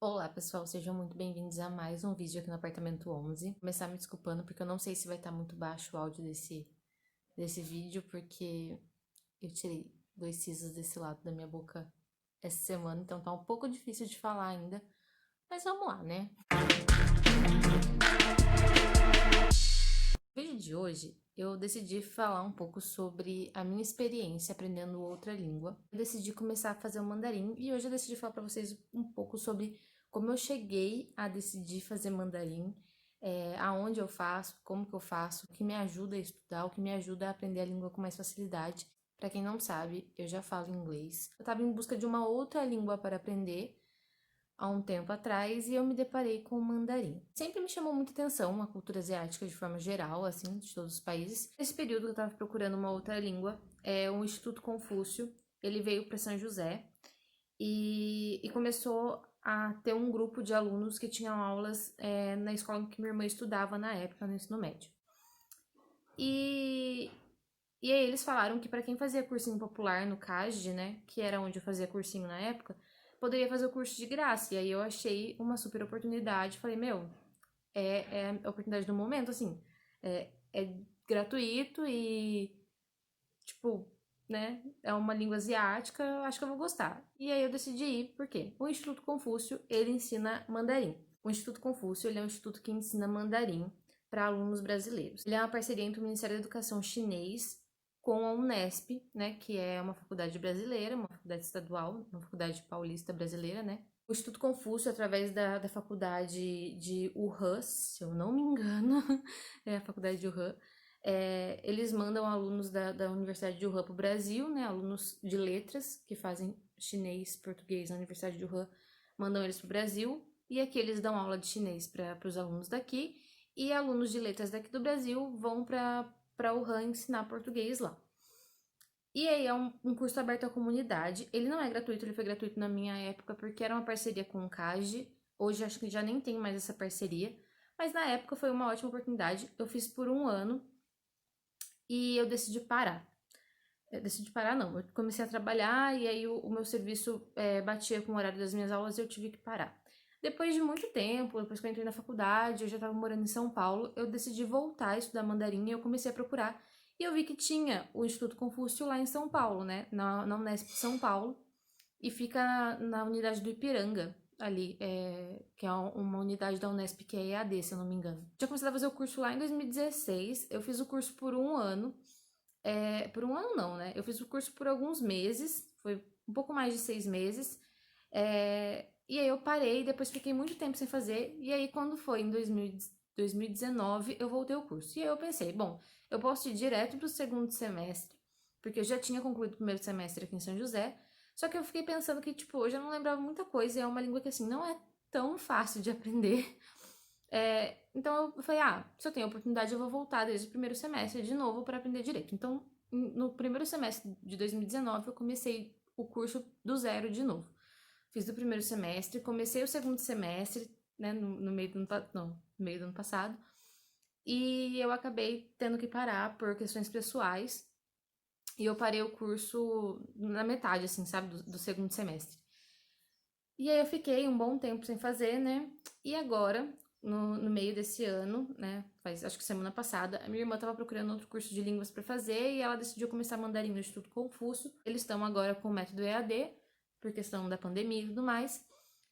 Olá pessoal, sejam muito bem-vindos a mais um vídeo aqui no apartamento 11. Vou começar me desculpando porque eu não sei se vai estar muito baixo o áudio desse vídeo, porque eu tirei 2 sisos desse lado da minha boca essa semana, então tá um pouco difícil de falar ainda, mas vamos lá, né? No vídeo de hoje, eu decidi falar um pouco sobre a minha experiência aprendendo outra língua. Eu decidi começar a fazer o mandarim e hoje eu decidi falar para vocês um pouco sobre como eu cheguei a decidir fazer mandarim, aonde eu faço, como que eu faço, o que me ajuda a estudar, o que me ajuda a aprender a língua com mais facilidade. Para quem não sabe, eu já falo inglês. Eu estava em busca de uma outra língua para aprender há um tempo atrás e eu me deparei com o mandarim. Sempre me chamou muita atenção a cultura asiática de forma geral, assim, de todos os países. Nesse período eu estava procurando uma outra língua, o Instituto Confúcio, ele veio para São José e começou a ter um grupo de alunos que tinham aulas na escola em que minha irmã estudava na época, no ensino médio. E, e aí eles falaram que para quem fazia cursinho popular no CAGD, né, que era onde eu fazia cursinho na época, poderia fazer o curso de graça. E aí eu achei uma super oportunidade. Falei, meu, é a oportunidade do momento, assim. É gratuito e, tipo, né, é uma língua asiática, eu acho que eu vou gostar. E aí eu decidi ir, por quê? O Instituto Confúcio, ele ensina mandarim. O Instituto Confúcio, ele é um instituto que ensina mandarim para alunos brasileiros. Ele é uma parceria entre o Ministério da Educação chinês com a Unesp, né, que é uma faculdade brasileira, uma faculdade estadual, uma faculdade paulista brasileira, né? O Instituto Confúcio, através da faculdade de Wuhan, se eu não me engano, é a faculdade de Wuhan, eles mandam alunos da Universidade de Wuhan para o Brasil, né, alunos de letras que fazem chinês, português na Universidade de Wuhan, mandam eles para o Brasil, e aqui eles dão aula de chinês para os alunos daqui, e alunos de letras daqui do Brasil vão para Wuhan ensinar português lá. E aí é um curso aberto à comunidade. Ele não é gratuito, ele foi gratuito na minha época porque era uma parceria com o CAGE. Hoje acho que já nem tem mais essa parceria. Mas na época foi uma ótima oportunidade. Eu fiz por um ano e eu decidi parar. Eu decidi parar, não. Eu comecei a trabalhar e aí o meu serviço batia com o horário das minhas aulas e eu tive que parar. Depois de muito tempo, depois que eu entrei na faculdade, eu já estava morando em São Paulo, eu decidi voltar a estudar mandarim e eu comecei a procurar. E eu vi que tinha o Instituto Confúcio lá em São Paulo, né? Na Unesp de São Paulo. E fica na unidade do Ipiranga, ali, que é uma unidade da Unesp que é EAD, se eu não me engano. Tinha começado a fazer o curso lá em 2016, eu fiz o curso por um ano. Por um ano não, né? Eu fiz o curso por alguns meses, foi um pouco mais de 6 meses. E aí eu parei, depois fiquei muito tempo sem fazer. E aí, quando foi em 2019, eu voltei ao curso. E aí eu pensei, bom, eu posso ir direto para o segundo semestre, porque eu já tinha concluído o primeiro semestre aqui em São José. Só que eu fiquei pensando que, tipo, eu já não lembrava muita coisa, e é uma língua que, assim, não é tão fácil de aprender. Então eu falei, se eu tenho a oportunidade, eu vou voltar desde o primeiro semestre de novo para aprender direito. Então, no primeiro semestre de 2019, eu comecei o curso do zero de novo. Fiz o primeiro semestre, comecei o segundo semestre, né, no meio do ano, não, no meio do ano passado, e eu acabei tendo que parar por questões pessoais, e eu parei o curso na metade, assim, sabe, do segundo semestre. E aí eu fiquei um bom tempo sem fazer, né? E agora, no meio desse ano, né? Faz acho que semana passada, a minha irmã estava procurando outro curso de línguas para fazer e ela decidiu começar mandarim no Instituto Confúcio. Eles estão agora com o método EAD, por questão da pandemia e tudo mais.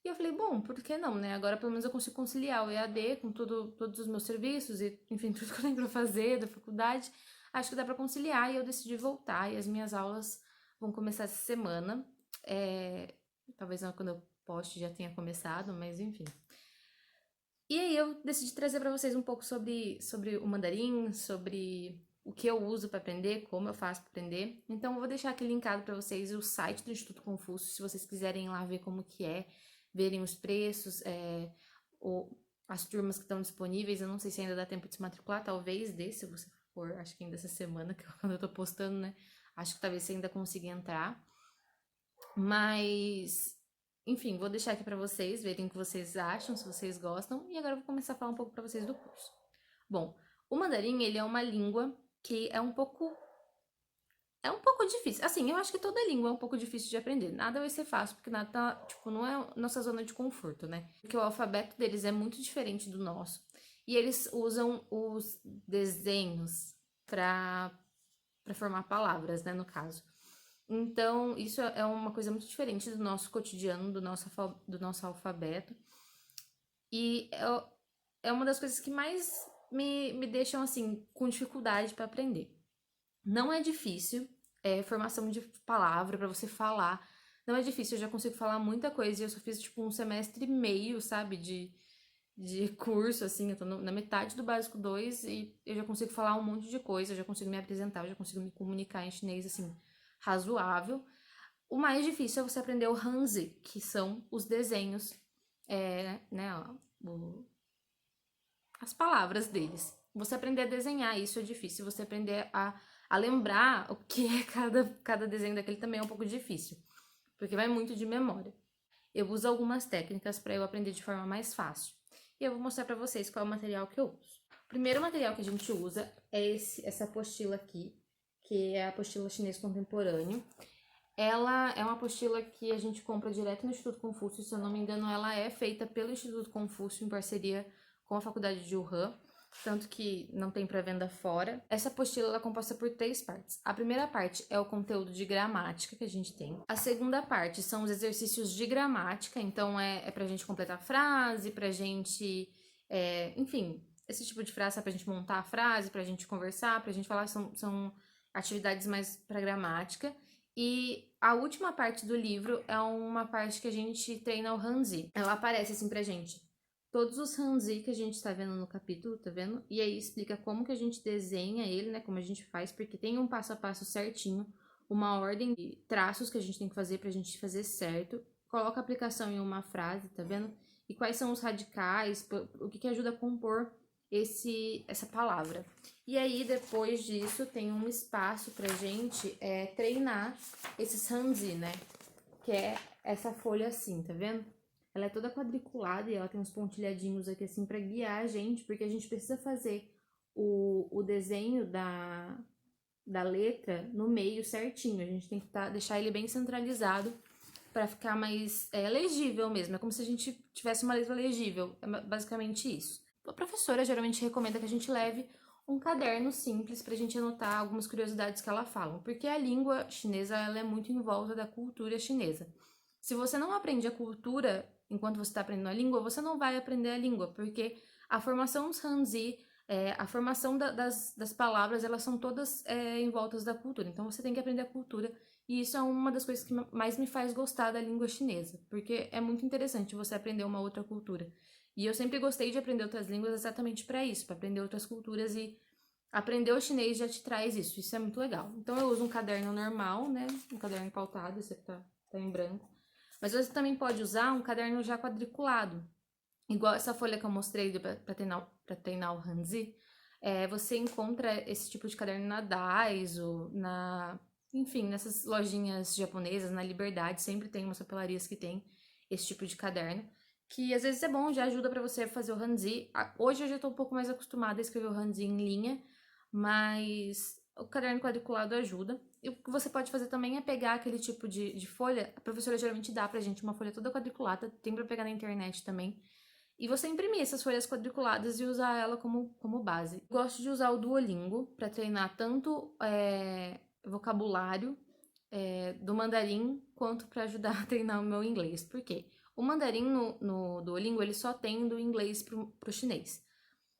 E eu falei, bom, por que não, né? Agora pelo menos eu consigo conciliar o EAD com todos os meus serviços e, enfim, tudo que eu tenho pra fazer da faculdade. Acho que dá para conciliar e eu decidi voltar e as minhas aulas vão começar essa semana. Talvez não quando eu poste já tenha começado, mas enfim. E aí eu decidi trazer para vocês um pouco sobre o mandarim, sobre o que eu uso para aprender, como eu faço para aprender. Então eu vou deixar aqui linkado para vocês o site do Instituto Confúcio, se vocês quiserem ir lá ver como que é, verem os preços, as turmas que estão disponíveis. Eu não sei se ainda dá tempo de se matricular, talvez dê, se você for, acho que ainda essa semana, que quando eu tô postando, né? Acho que talvez você ainda consiga entrar. Mas, enfim, vou deixar aqui pra vocês verem o que vocês acham, se vocês gostam. E agora eu vou começar a falar um pouco pra vocês do curso. Bom, o mandarim, ele é uma língua que é um pouco... É um pouco difícil. Assim, eu acho que toda língua é um pouco difícil de aprender. Nada vai ser fácil, porque nada tá, tipo, não é nossa zona de conforto, né? Porque o alfabeto deles é muito diferente do nosso. E eles usam os desenhos para formar palavras, né, no caso. Então, isso é uma coisa muito diferente do nosso cotidiano, do nosso alfabeto. E é uma das coisas que mais me deixam, assim, com dificuldade para aprender. Não é difícil, formação de palavra para você falar. Não é difícil, eu já consigo falar muita coisa. E eu só fiz, tipo, um semestre e meio, sabe, de curso, assim. Eu tô na metade do básico 2 e eu já consigo falar um monte de coisa. Eu já consigo me apresentar, eu já consigo me comunicar em chinês, assim, razoável. O mais difícil é você aprender o Hanzi, que são os desenhos, né, as palavras deles. Você aprender a desenhar, isso é difícil. Você aprender a lembrar o que é cada desenho daquele também é um pouco difícil, porque vai muito de memória. Eu uso algumas técnicas para eu aprender de forma mais fácil. E eu vou mostrar para vocês qual é o material que eu uso. O primeiro material que a gente usa é essa apostila aqui, que é a apostila chinês contemporâneo. Ela é uma apostila que a gente compra direto no Instituto Confúcio, se eu não me engano, ela é feita pelo Instituto Confúcio em parceria com a Faculdade de Wuhan, tanto que não tem pré-venda fora. Essa apostila ela é composta por 3 partes. A primeira parte é o conteúdo de gramática que a gente tem. A segunda parte são os exercícios de gramática, então é pra gente completar a frase, pra gente, enfim, esse tipo de frase é pra gente montar a frase, pra gente conversar, pra gente falar, são atividades mais pra gramática. E a última parte do livro é uma parte que a gente treina o Hanzi. Ela aparece assim pra gente. Todos os Hanzi que a gente tá vendo no capítulo, tá vendo? E aí explica como que a gente desenha ele, né? Como a gente faz, porque tem um passo a passo certinho, uma ordem de traços que a gente tem que fazer pra gente fazer certo. Coloca a aplicação em uma frase, tá vendo? E quais são os radicais, o que ajuda a compor essa palavra. E aí, depois disso, tem um espaço pra gente treinar esses Hanzi, né? Que é essa folha assim, tá vendo? Ela é toda quadriculada e ela tem uns pontilhadinhos aqui assim pra guiar a gente, porque a gente precisa fazer o desenho da letra no meio certinho. A gente tem que deixar ele bem centralizado para ficar mais legível mesmo. É como se a gente tivesse uma letra legível. É basicamente isso. A professora geralmente recomenda que a gente leve um caderno simples pra gente anotar algumas curiosidades que ela fala, porque a língua chinesa ela é muito em volta da cultura chinesa. Se você não aprende a cultura enquanto você está aprendendo a língua, você não vai aprender a língua, porque a formação dos Hanzi, a formação das palavras, elas são todas em voltas da cultura. Então você tem que aprender a cultura, e isso é uma das coisas que mais me faz gostar da língua chinesa, porque é muito interessante você aprender uma outra cultura. E eu sempre gostei de aprender outras línguas exatamente para isso, para aprender outras culturas, e aprender o chinês já te traz isso. Isso é muito legal. Então eu uso um caderno normal, né? Um caderno pautado, esse aqui tá em branco. Mas você também pode usar um caderno já quadriculado. Igual essa folha que eu mostrei para treinar o Hanzi. Você encontra esse tipo de caderno na Daiso, enfim, nessas lojinhas japonesas, na Liberdade, sempre tem umas papelarias que tem esse tipo de caderno, que às vezes é bom, já ajuda para você fazer o Hanzi. Hoje eu já tô um pouco mais acostumada a escrever o Hanzi em linha, mas o caderno quadriculado ajuda. E o que você pode fazer também é pegar aquele tipo de folha. A professora geralmente dá pra gente uma folha toda quadriculada, tem pra pegar na internet também. E você imprimir essas folhas quadriculadas e usar ela como base. Gosto de usar o Duolingo para treinar tanto vocabulário do mandarim quanto para ajudar a treinar o meu inglês. Por quê? O mandarim no Duolingo ele só tem do inglês pro chinês.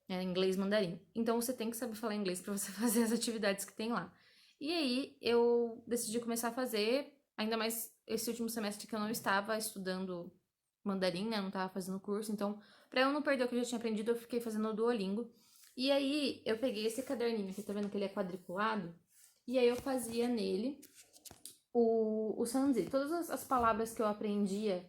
Inglês mandarim. Então você tem que saber falar inglês para você fazer as atividades que tem lá. E aí eu decidi começar a fazer, ainda mais esse último semestre que eu não estava estudando mandarim, né? Eu não estava fazendo curso, então para eu não perder o que eu já tinha aprendido, eu fiquei fazendo o Duolingo. E aí eu peguei esse caderninho aqui, tá vendo que ele é quadriculado? E aí eu fazia nele o Sanzi. Todas as palavras que eu aprendia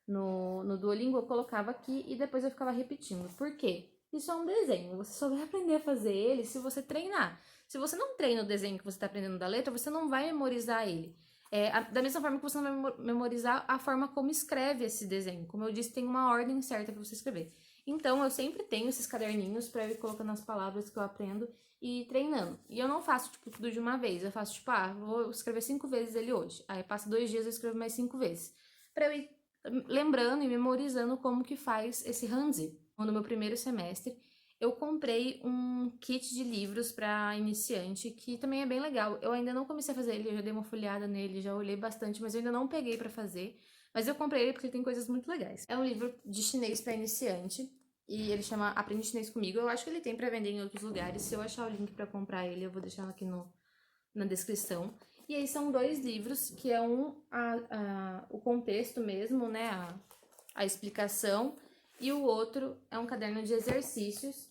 no Duolingo eu colocava aqui e depois eu ficava repetindo. Por quê? Isso é um desenho, você só vai aprender a fazer ele se você treinar. Se você não treina o desenho que você está aprendendo da letra, você não vai memorizar ele. Da mesma forma que você não vai memorizar a forma como escreve esse desenho. Como eu disse, tem uma ordem certa para você escrever. Então, eu sempre tenho esses caderninhos para eu ir colocando as palavras que eu aprendo e treinando. E eu não faço, tipo, tudo de uma vez. Eu faço, tipo, vou escrever 5 vezes ele hoje. Aí passa 2 dias, eu escrevo mais 5 vezes. Pra eu ir lembrando e memorizando como que faz esse Hanzi. No meu primeiro semestre, eu comprei um kit de livros para iniciante, que também é bem legal. Eu ainda não comecei a fazer ele, eu já dei uma folhada nele, já olhei bastante, mas eu ainda não peguei para fazer. Mas eu comprei ele porque ele tem coisas muito legais. É um livro de chinês para iniciante, e ele chama Aprende Chinês Comigo. Eu acho que ele tem para vender em outros lugares. Se eu achar o link para comprar ele, eu vou deixar aqui na descrição. E aí são 2 livros, que é o contexto mesmo, né, a explicação, e o outro é um caderno de exercícios,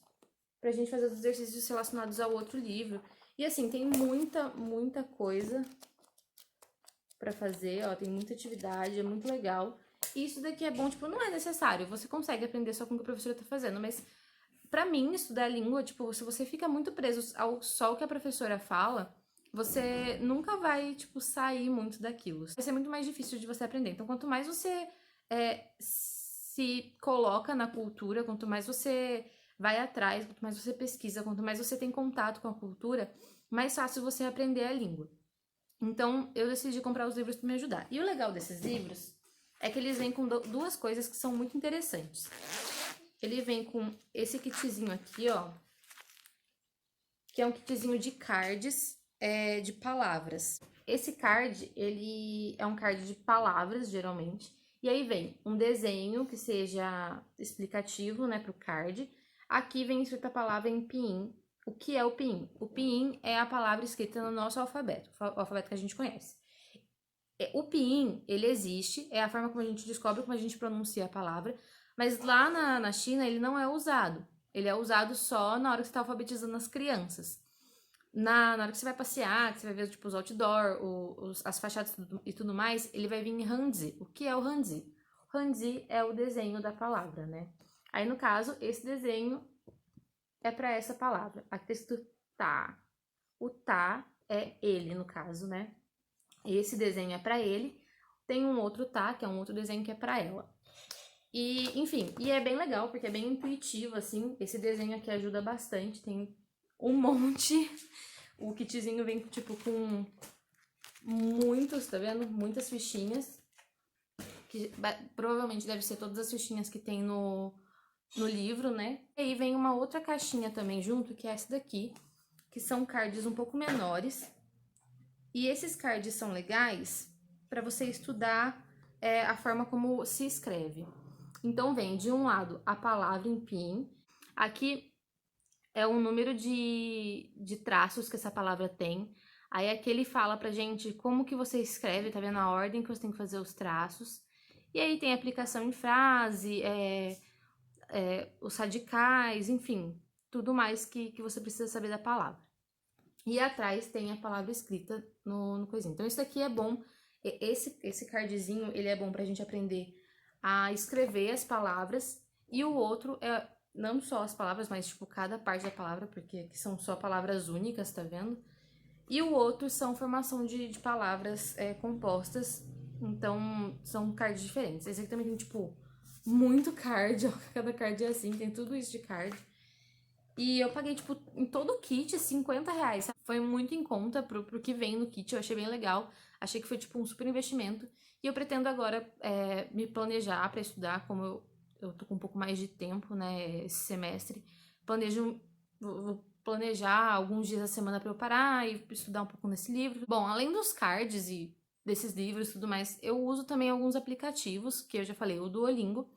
pra gente fazer os exercícios relacionados ao outro livro. E assim, tem muita coisa pra fazer, ó, tem muita atividade, é muito legal. E isso daqui é bom, tipo, não é necessário, você consegue aprender só com o que a professora tá fazendo, mas pra mim, estudar língua, tipo, se você fica muito preso ao só o que a professora fala, você nunca vai, tipo, sair muito daquilo. Vai ser muito mais difícil de você aprender. Então, quanto mais você se coloca na cultura, quanto mais você vai atrás, quanto mais você pesquisa, quanto mais você tem contato com a cultura, mais fácil você aprender a língua. Então, eu decidi comprar os livros para me ajudar. E o legal desses livros é que eles vêm com 2 coisas que são muito interessantes. Ele vem com esse kitzinho aqui, ó, que é um kitzinho de cards de palavras. Esse card, ele é um card de palavras, geralmente. E aí vem um desenho que seja explicativo, né, pro card. Aqui vem escrita a palavra em pinyin. O que é o pinyin? O pinyin é a palavra escrita no nosso alfabeto, o alfabeto que a gente conhece. O pinyin, ele existe, é a forma como a gente descobre como a gente pronuncia a palavra, mas lá na China ele não é usado. Ele é usado só na hora que você está alfabetizando as crianças. Na hora que você vai passear, que você vai ver tipo, os outdoor, as fachadas e tudo mais, ele vai vir em Hanzi. O que é o Hanzi? O Hanzi é o desenho da palavra, né? Aí, no caso, esse desenho é para essa palavra. Aqui tá escrito tá. O tá é ele, no caso, né? Esse desenho é para ele. Tem um outro tá, que é um outro desenho que é para ela. E, enfim, e é bem legal, porque é bem intuitivo, assim. Esse desenho aqui ajuda bastante, tem um monte. O kitzinho vem, tipo, com muitos, tá vendo? Muitas fichinhas. Que provavelmente deve ser todas as fichinhas que tem no livro, né? E aí vem uma outra caixinha também junto, que é essa daqui. Que são cards um pouco menores. E esses cards são legais para você estudar a forma como se escreve. Então, vem de um lado a palavra em pinyin. Aqui é o número de traços que essa palavra tem. Aí aqui ele fala pra gente como que você escreve, tá vendo a ordem que você tem que fazer os traços. E aí tem aplicação em frase, os radicais, enfim, tudo mais que você precisa saber da palavra. E atrás tem a palavra escrita no coisinho. Então, isso aqui é bom. Esse cardzinho, ele é bom pra gente aprender a escrever as palavras. E o outro é não só as palavras, mas, tipo, cada parte da palavra, porque aqui são só palavras únicas, tá vendo? E o outro são formação de palavras compostas. Então, são cards diferentes. Esse aqui também tem, tipo, muito card. Ó, cada card é assim, tem tudo isso de card. E eu paguei, tipo, em todo o kit, R$ 50. Foi muito em conta pro que vem no kit, eu achei bem legal. Achei que foi, tipo, um super investimento. E eu pretendo agora me planejar pra estudar, como eu tô com um pouco mais de tempo, né, esse semestre. Vou planejar alguns dias da semana pra eu parar e estudar um pouco nesse livro. Bom, além dos cards e desses livros e tudo mais, eu uso também alguns aplicativos, que eu já falei, o Duolingo.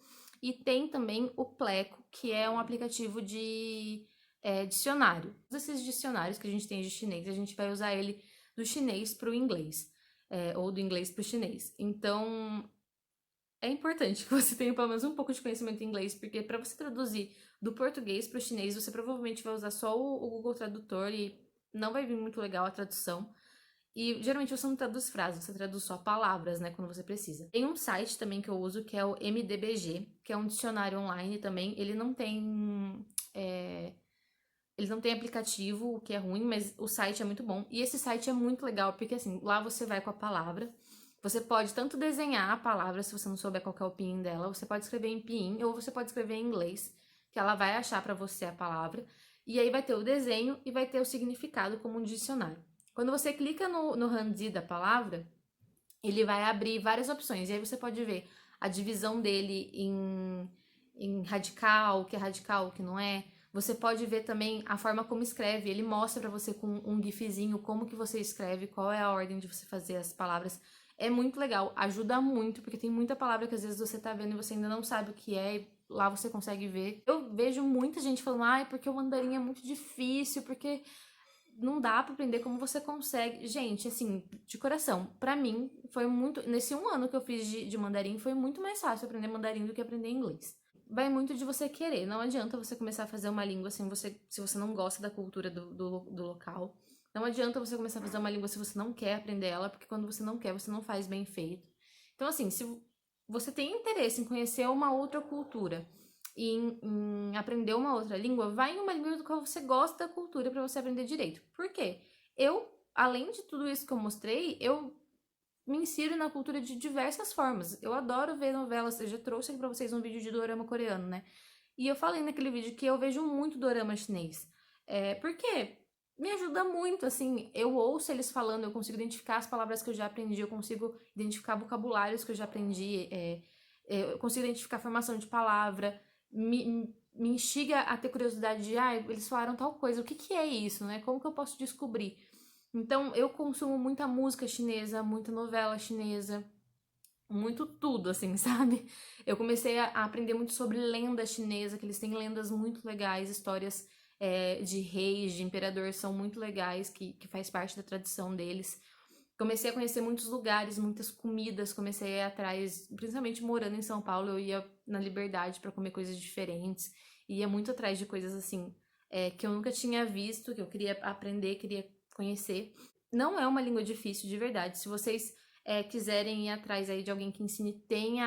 E tem também o Pleco, que é um aplicativo de dicionário. Todos esses dicionários que a gente tem de chinês, a gente vai usar ele do chinês para o inglês, ou do inglês para o chinês. Então, é importante que você tenha pelo menos um pouco de conhecimento em inglês, porque para você traduzir do português para o chinês, você provavelmente vai usar só o Google Tradutor e não vai vir muito legal a tradução. E geralmente você não traduz frases, você traduz só palavras, né, quando você precisa. Tem um site também que eu uso que é o MDBG, que é um dicionário online também. Ele não tem Eles não têm aplicativo, o que é ruim, mas o site é muito bom. E esse site é muito legal, porque assim, lá você vai com a palavra. Você pode tanto desenhar a palavra, se você não souber qual que é o pinyin dela, você pode escrever em pinyin, ou você pode escrever em inglês, que ela vai achar pra você a palavra. E aí vai ter o desenho e vai ter o significado como um dicionário. Quando você clica no Hanzi da palavra, ele vai abrir várias opções. E aí você pode ver a divisão dele em radical, o que é radical, o que não é. Você pode ver também a forma como escreve. Ele mostra pra você com um gifzinho como que você escreve, qual é a ordem de você fazer as palavras. É muito legal, ajuda muito, porque tem muita palavra que às vezes você tá vendo e você ainda não sabe o que é, e lá você consegue ver. Eu vejo muita gente falando, ai, porque o mandarim é muito difícil, porque não dá pra aprender como você consegue. Gente, assim, de coração, pra mim, foi muito. Nesse um ano que eu fiz de mandarim, foi muito mais fácil aprender mandarim do que aprender inglês. Vai muito de você querer. Não adianta você começar a fazer uma língua se você não gosta da cultura do local. Não adianta você começar a fazer uma língua se você não quer aprender ela, porque quando você não quer, você não faz bem feito. Então, assim, se você tem interesse em conhecer uma outra cultura e em aprender uma outra língua, vai em uma língua do qual você gosta da cultura para você aprender direito. Por quê? Eu, além de tudo isso que eu mostrei, eu me insiro na cultura de diversas formas. Eu adoro ver novelas, eu já trouxe aqui pra vocês um vídeo de dorama coreano, né? E eu falei naquele vídeo que eu vejo muito dorama chinês. Porque me ajuda muito, assim, eu ouço eles falando, eu consigo identificar as palavras que eu já aprendi, eu consigo identificar vocabulários que eu já aprendi, eu consigo identificar a formação de palavra, me instiga a ter curiosidade de, eles falaram tal coisa, o que que é isso, né? Como que eu posso descobrir? Então, eu consumo muita música chinesa, muita novela chinesa, muito tudo, assim, sabe? Eu comecei a aprender muito sobre lenda chinesa, que eles têm lendas muito legais, histórias de reis, de imperador, são muito legais, que faz parte da tradição deles. Comecei a conhecer muitos lugares, muitas comidas, comecei a ir atrás, principalmente morando em São Paulo, eu ia na Liberdade para comer coisas diferentes, ia muito atrás de coisas assim, que eu nunca tinha visto, que eu queria aprender, queria conhecer. Não é uma língua difícil, de verdade. Se vocês quiserem ir atrás aí de alguém que ensine, tem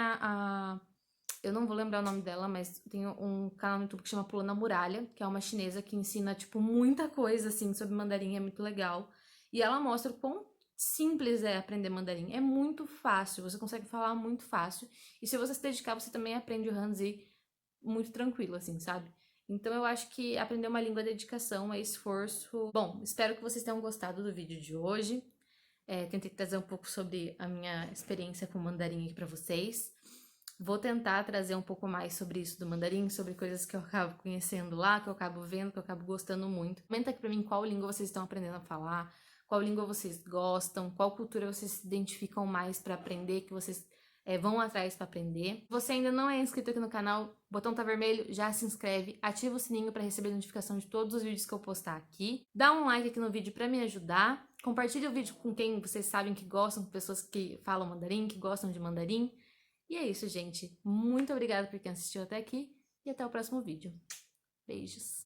eu não vou lembrar o nome dela, mas tem um canal no YouTube que chama Pulando a Muralha, que é uma chinesa que ensina, tipo, muita coisa, assim, sobre mandarim, é muito legal. E ela mostra o quão simples é aprender mandarim. É muito fácil, você consegue falar muito fácil. E se você se dedicar, você também aprende o Hanzi muito tranquilo, assim, sabe? Então eu acho que aprender uma língua é dedicação, é esforço. Bom, espero que vocês tenham gostado do vídeo de hoje. Tentei trazer um pouco sobre a minha experiência com o mandarim aqui pra vocês. Vou tentar trazer um pouco mais sobre isso do mandarim, sobre coisas que eu acabo conhecendo lá, que eu acabo vendo, que eu acabo gostando muito. Comenta aqui pra mim qual língua vocês estão aprendendo a falar, qual língua vocês gostam, qual cultura vocês se identificam mais pra aprender, que vocês vão atrás pra aprender. Se você ainda não é inscrito aqui no canal, o botão tá vermelho, já se inscreve, ativa o sininho pra receber notificação de todos os vídeos que eu postar aqui. Dá um like aqui no vídeo pra me ajudar. Compartilhe o vídeo com quem vocês sabem que gostam, com pessoas que falam mandarim, que gostam de mandarim. E é isso, gente. Muito obrigada por quem assistiu até aqui e até o próximo vídeo. Beijos!